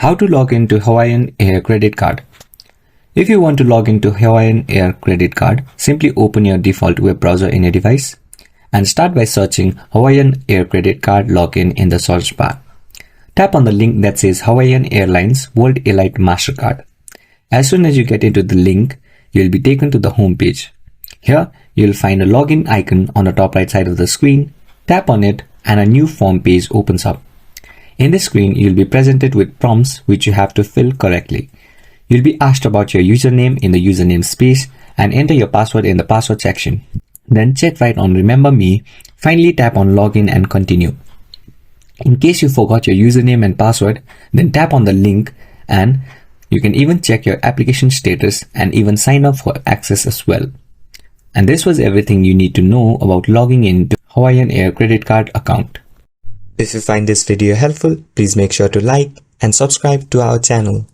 How to log into Hawaiian Air credit card. If you want to log into Hawaiian Air credit card, simply open your default web browser in your device and start by searching Hawaiian Air credit card login in the search bar. Tap on the link that says Hawaiian Airlines World Elite Mastercard. As soon as you get into the link, you'll be taken to the home page. Here, you'll find a login icon on the top right side of the screen. Tap on it and a new form page opens up. In this screen, you'll be presented with prompts which you have to fill correctly. You'll be asked about your username in the username space and enter your password in the password section. Then check right on Remember Me. Finally tap on Login and Continue. In case you forgot your username and password, then tap on the link and you can even check your application status and even sign up for access as well. And this was everything you need to know about logging into Hawaiian Air credit card account. If you find this video helpful, please make sure to like and subscribe to our channel.